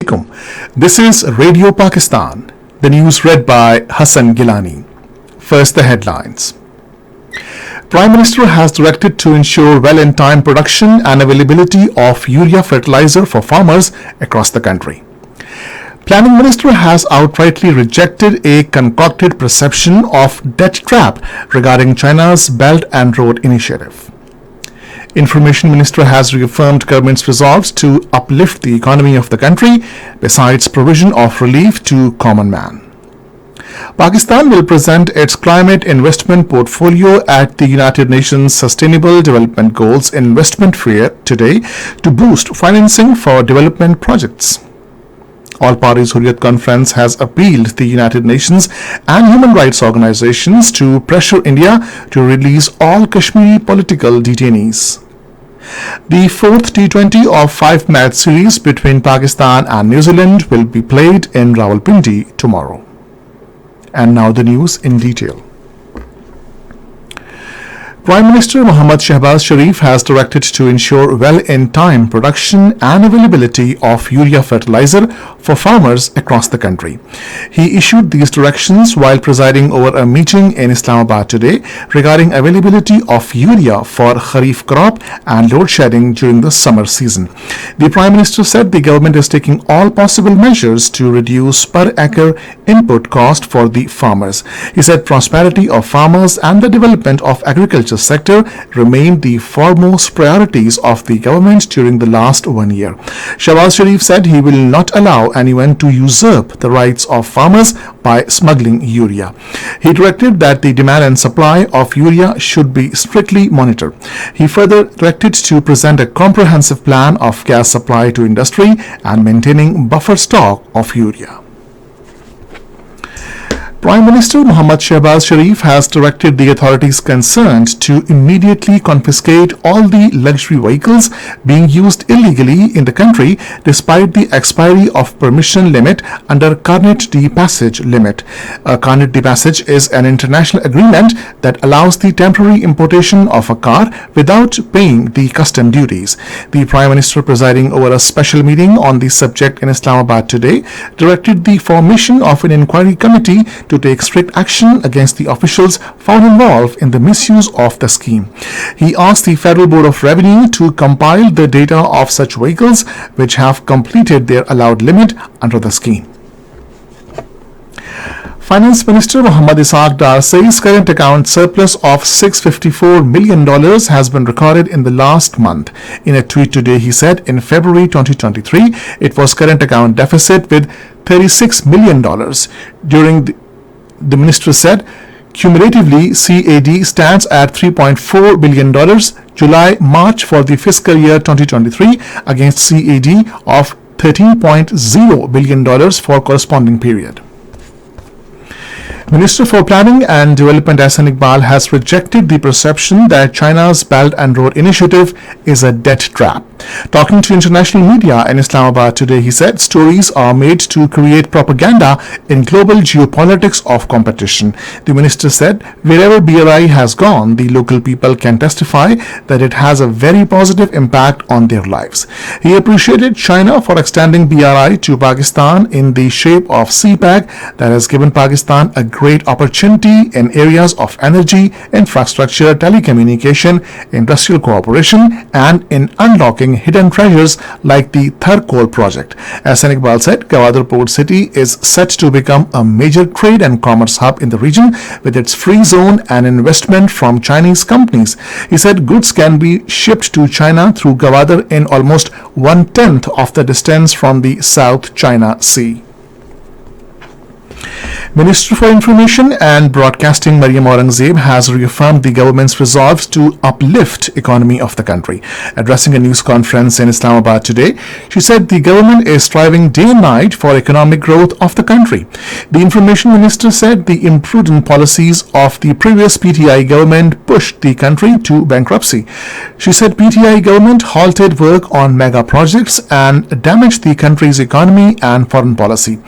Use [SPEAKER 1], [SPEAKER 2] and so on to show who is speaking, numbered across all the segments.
[SPEAKER 1] alaikum. This is Radio Pakistan. The news read by Hassan Gilani. First, the headlines. Prime Minister has directed to ensure well-in-time production and availability of urea fertilizer for farmers across the country. Planning Minister has outrightly rejected a concocted perception of debt trap regarding China's Belt and Road Initiative. Information Minister has reaffirmed government's resolve to uplift the economy of the country besides provision of relief to common man. Pakistan will present its climate investment portfolio at the United Nations Sustainable Development Goals Investment Fair today to boost financing for development projects. All Parties Hurriyat Conference has appealed the United Nations and human rights organizations to pressure India to release all Kashmiri political detainees. The fourth T20 of 5-match series between Pakistan and New Zealand will be played in Rawalpindi tomorrow. And now the news in detail. Prime Minister Mohammad Shehbaz Sharif has directed to ensure well-in-time production and availability of urea fertilizer for farmers across the country. He issued these directions while presiding over a meeting in Islamabad today regarding availability of urea for Kharif crop and load shedding during the summer season. The Prime Minister said the government is taking all possible measures to reduce per acre input cost for the farmers. He said prosperity of farmers and the development of agriculture sector remained the foremost priorities of the government during the last 1 year. Shehbaz Sharif said he will not allow anyone to usurp the rights of farmers by smuggling urea. He directed that the demand and supply of urea should be strictly monitored. He further directed to present a comprehensive plan of gas supply to industry and maintaining buffer stock of urea. Prime Minister Mohammad Shehbaz Sharif has directed the authorities concerned to immediately confiscate all the luxury vehicles being used illegally in the country despite the expiry of permission limit under Carnet de Passage limit. A Carnet de Passage is an international agreement that allows the temporary importation of a car without paying the custom duties. The Prime Minister, presiding over a special meeting on the subject in Islamabad today, directed the formation of an inquiry committee to take strict action against the officials found involved in the misuse of the scheme. He asked the Federal Board of Revenue to compile the data of such vehicles which have completed their allowed limit under the scheme. Finance Minister Muhammad Ishaq Dar says current account surplus of $654 million has been recorded in the last month. In a tweet today, he said in February 2023, it was current account deficit with $36 million. During the minister said, cumulatively, CAD stands at $3.4 billion July-March for the fiscal year 2023 against CAD of $13.0 billion for corresponding period. Minister for Planning and Development Ahsan Iqbal has rejected the perception that China's Belt and Road Initiative is a debt trap. Talking to international media in Islamabad today, he said stories are made to create propaganda in global geopolitics of competition. The minister said wherever BRI has gone, the local people can testify that it has a very positive impact on their lives. He appreciated China for extending BRI to Pakistan in the shape of CPEC that has given Pakistan a great opportunity in areas of energy, infrastructure, telecommunication, industrial cooperation, and in unlocking hidden treasures like the Thar coal project. Ahsan Iqbal said Gwadar Port City is set to become a major trade and commerce hub in the region with its free zone and investment from Chinese companies. He said goods can be shipped to China through Gwadar in almost 1/10 of the distance from the South China Sea. Minister for Information and Broadcasting Maryam Aurangzeb has reaffirmed the government's resolve to uplift economy of the country. Addressing a news conference in Islamabad today, she said the government is striving day and night for economic growth of the country. The Information Minister said the imprudent policies of the previous PTI government pushed the country to bankruptcy. She said PTI government halted work on mega projects and damaged the country's economy and foreign policy.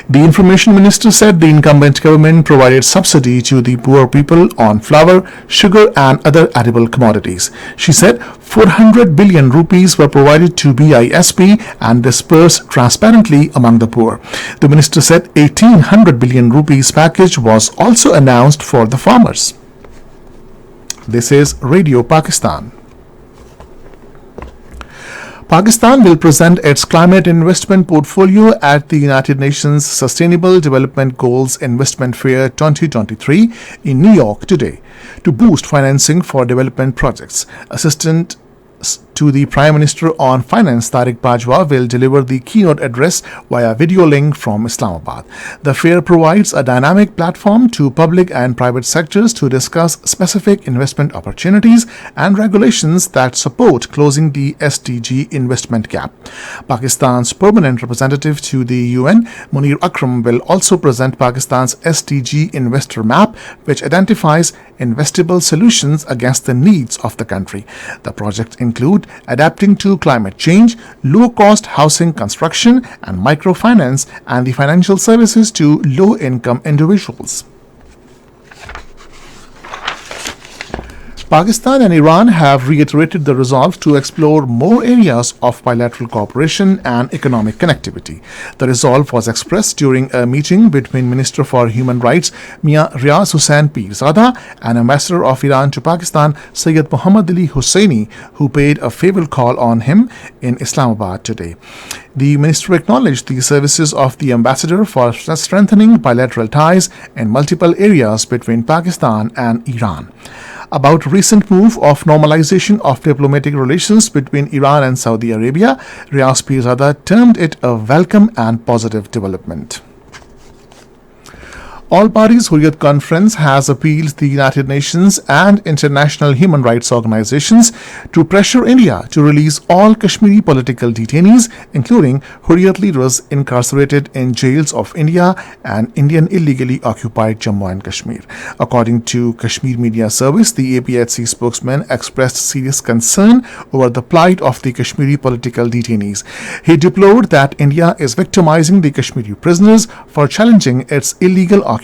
[SPEAKER 1] The Information Minister Minister said the incumbent government provided subsidy to the poor people on flour, sugar and other edible commodities. She said 400 billion rupees were provided to BISP and dispersed transparently among the poor. The minister said 1800 billion rupees package was also announced for the farmers. This is Radio Pakistan. Pakistan will present its climate investment portfolio at the United Nations Sustainable Development Goals Investment Fair 2023 in New York today to boost financing for development projects. Assistant to the Prime Minister on Finance, Tariq Bajwa, will deliver the keynote address via video link from Islamabad. The fair provides a dynamic platform to public and private sectors to discuss specific investment opportunities and regulations that support closing the SDG investment gap. Pakistan's permanent representative to the UN, Munir Akram, will also present Pakistan's SDG investor map, which identifies investable solutions against the needs of the country. The projects include adapting to climate change, low-cost housing construction and microfinance, and the financial services to low-income individuals. Pakistan and Iran have reiterated the resolve to explore more areas of bilateral cooperation and economic connectivity. The resolve was expressed during a meeting between Minister for Human Rights Mia Riaz Hussain Pirzada and Ambassador of Iran to Pakistan Sayyid Muhammad Ali Husseini, who paid a farewell call on him in Islamabad today. The minister acknowledged the services of the ambassador for strengthening bilateral ties in multiple areas between Pakistan and Iran. About recent move of normalization of diplomatic relations between Iran and Saudi Arabia, Riaz Pirzada termed it a welcome and positive development. All Parties Hurriyat Conference has appealed the United Nations and international human rights organizations to pressure India to release all Kashmiri political detainees, including Hurriyat leaders incarcerated in jails of India and Indian illegally occupied Jammu and Kashmir. According to Kashmir Media Service, the APHC spokesman expressed serious concern over the plight of the Kashmiri political detainees. He deplored that India is victimizing the Kashmiri prisoners for challenging its illegal occupation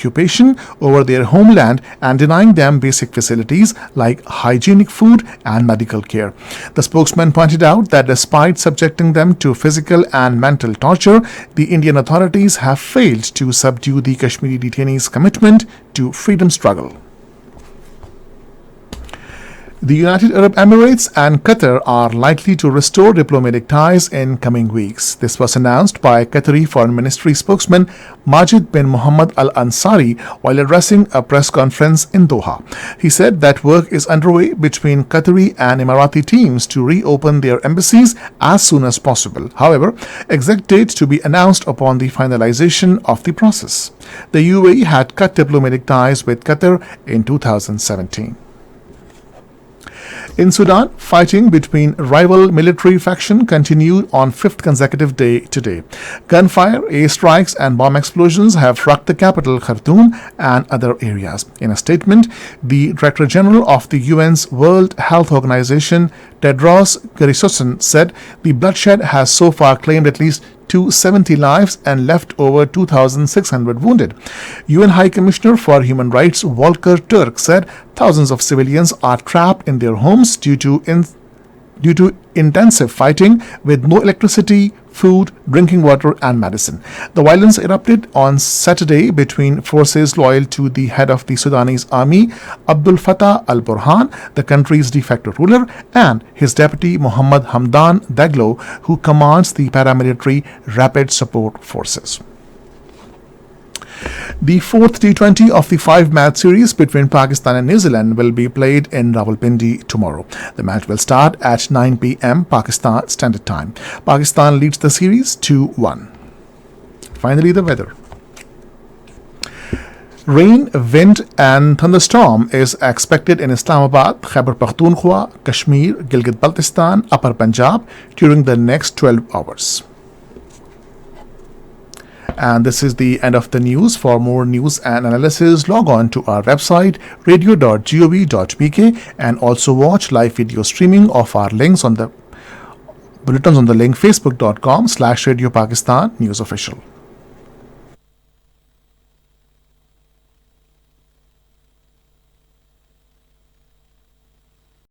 [SPEAKER 1] over their homeland and denying them basic facilities like hygienic food and medical care. The spokesman pointed out that despite subjecting them to physical and mental torture, the Indian authorities have failed to subdue the Kashmiri detainees' commitment to freedom struggle. The United Arab Emirates and Qatar are likely to restore diplomatic ties in coming weeks. This was announced by Qatari Foreign Ministry spokesman Majid bin Mohammed Al Ansari while addressing a press conference in Doha. He said that work is underway between Qatari and Emirati teams to reopen their embassies as soon as possible. However, exact dates to be announced upon the finalization of the process. The UAE had cut diplomatic ties with Qatar in 2017. In Sudan, fighting between rival military factions continued on fifth consecutive day today. Gunfire, airstrikes and bomb explosions have rocked the capital Khartoum and other areas. In a statement, the Director General of the UN's World Health Organization, Tedros Ghebreyesus, said the bloodshed has so far claimed at least 270 lives and left over 2,600 wounded. UN High Commissioner for Human Rights Volker Turk said thousands of civilians are trapped in their homes due to intensive fighting with no electricity, food, drinking water and medicine. The violence erupted on Saturday between forces loyal to the head of the Sudanese army, Abdul Fattah al-Burhan, the country's de facto ruler, and his deputy Mohammed Hamdan Daglo, who commands the paramilitary Rapid Support Forces. The fourth T20 of the five-match series between Pakistan and New Zealand will be played in Rawalpindi tomorrow. The match will start at 9 p.m. Pakistan Standard Time. Pakistan leads the series 2-1. Finally, the weather. Rain, wind and thunderstorm is expected in Islamabad, Khyber Pakhtunkhwa, Kashmir, Gilgit-Baltistan, Upper Punjab during the next 12 hours. And this is the end of the news. For more news and analysis, log on to our website radio.gov.pk and also watch live video streaming of our links on the bulletins on the link facebook.com/Radio Pakistan News Official.